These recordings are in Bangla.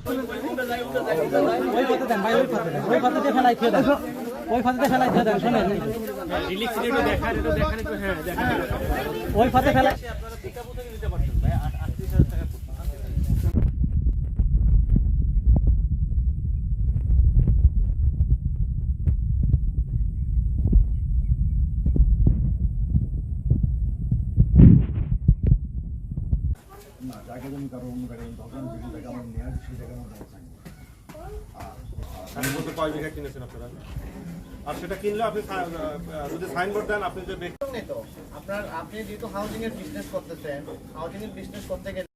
ওই পাতে দেন ভাই, ওই পাতে দেন, ওই পাতে দিয়ে ফেলাই খেয়ে দেন, ওই পাতে দিয়ে ফেলাই খেয়ে দেন। শোনেন ওই পাতে ফেলাই আর সেটা কিনলে আপনি যদি সাইনবোর্ড দেন, আপনি যে আপনি যেহেতু হাউজিং এর বিজনেস করতেছেন, হাউজিং এর বিজনেস করতে গেলে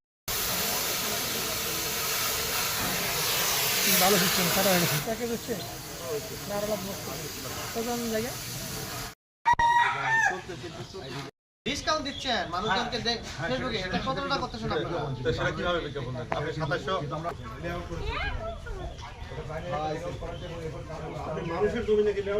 ভালো সিস্টেম কাটা হয়ে গেছে প্যাকেজ হচ্ছে না আর লাভ কজন জায়গা ডিসকাউন্ট দিচ্ছেন মানুষজনকে ফেসবুকে, এটা কতটা করতেছেন আপনারা? সেটা কিভাবে বিজ্ঞাপন দেন? আপনি 2700 মানুষের জমিনে গেলে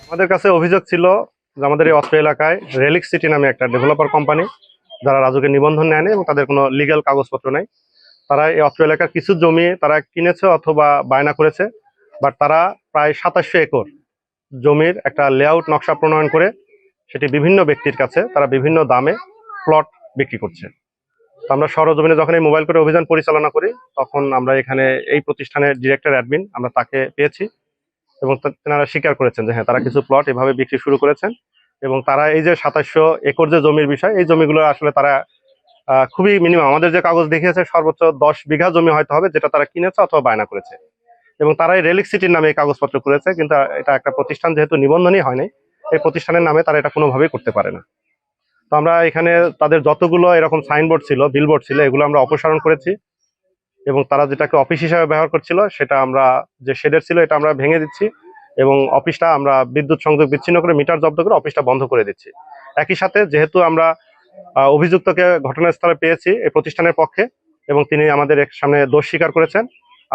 আমাদের কাছে অভিযোগ ছিল যে আমাদের এই অস্ত্র এলাকায় রেলিক সিটি নামে একটা ডেভেলপার কোম্পানি, যারা রাজুকের নিবন্ধন নেয়নি এবং তাদের কোনো লিগ্যাল কাগজপত্র নেই, তারা এই অস্ত্র এলাকার কিছু জমি তারা কিনেছে অথবা বায়না করেছে। বাট তারা প্রায় 2700 একর জমির একটা লেআউট নকশা প্রণয়ন করে সেটি বিভিন্ন ব্যক্তির কাছে তারা বিভিন্ন দামে প্লট বিক্রি করছে। তো আমরা সরজমিনে যখন এই মোবাইল করে অভিযান পরিচালনা করি, তখন আমরা এখানে এই প্রতিষ্ঠানের ডিরেক্টর অ্যাডমিন আমরা তাকে পেয়েছি এবং তেনারা স্বীকার করেছেন যে হ্যাঁ, তারা কিছু প্লট এভাবে বিক্রি শুরু করেছেন এবং তারা এই যে 2700 একর যে জমির বিষয়, এই জমিগুলো আসলে তারা খুবই মিনিমাম, আমাদের যে কাগজ দেখিয়েছে সর্বোচ্চ 10 বিঘা জমি হয়তো হবে, যেটা তারা কিনেছে অথবা বায়না করেছে এবং তারা এই রেলিক সিটির নামে এই কাগজপত্র করেছে। কিন্তু এটা একটা প্রতিষ্ঠান যেহেতু নিবন্ধনই হয়নি, এই প্রতিষ্ঠানের নামে তারা এটা কোনোভাবেই করতে পারে না। তো আমরা এখানে তাদের যতগুলো এরকম সাইনবোর্ড ছিল, বিলবোর্ড ছিল, এগুলো আমরা অপসারণ করেছি এবং তারা যেটাকে অফিস হিসাবে ব্যবহার করছিল সেটা আমরা, যে শেডের ছিল, এটা আমরা ভেঙে দিচ্ছি এবং অফিসটা আমরা বিদ্যুৎ সংযোগ বিচ্ছিন্ন করে মিটার জব্দ করে অফিসটা বন্ধ করে দিচ্ছি। একই সাথে যেহেতু আমরা অভিযুক্তকে ঘটনাস্থলে পেয়েছি এই প্রতিষ্ঠানের পক্ষে এবং তিনি আমাদের সামনে দোষ স্বীকার করেছেন,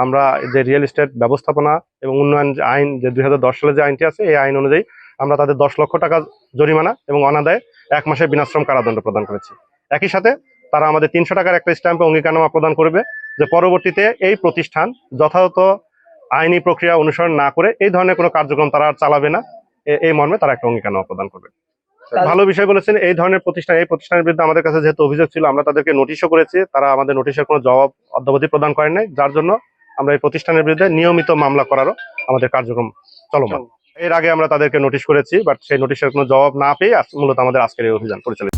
আমরা যে রিয়েল এস্টেট ব্যবস্থাপনা এবং উন্নয়ন আইন যে 2010 সালে যে আইনটি আছে, এই আইন অনুযায়ী আমরা তাদের 10 লক্ষ টাকা জরিমানা এবং অনাদায়ে 1 মাসের বিনাশ্রম কারাদণ্ড প্রদান করেছি। একই সাথে তারা আমাদের 300 টাকার একটা স্ট্যাম্পে অঙ্গীকারনামা প্রদান করবে যে পরবর্তীতে এই প্রতিষ্ঠান যথাযথ আইনি প্রক্রিয়া অনুসরণ না করে এই ধরনের কোনো কার্যক্রম তারা আর চালাবে না, এই মর্মে তারা একটা অঙ্গীকারনামা প্রদান করবে। ভালো বিষয় বলেছেন। এই ধরনের প্রতিষ্ঠান, এই প্রতিষ্ঠানের বিরুদ্ধে আমাদের কাছে যেহেতু অভিযোগ ছিল, আমরা তাদেরকে নোটিশও করেছি, তারা আমাদের নোটিশের কোনো জবাব অদ্যাবধি প্রদান করেন নাই, যার জন্য আমরা এই প্রতিষ্ঠানের বিরুদ্ধে নিয়মিত মামলা করারও আমাদের কার্যক্রম চলমান। এর আগে আমরা তাদেরকে নোটিশ করেছি, বাট সেই নোটিশের কোনো জবাব না পেয়ে মূলত আমাদের আজকের এই অভিযান পরিচালিত।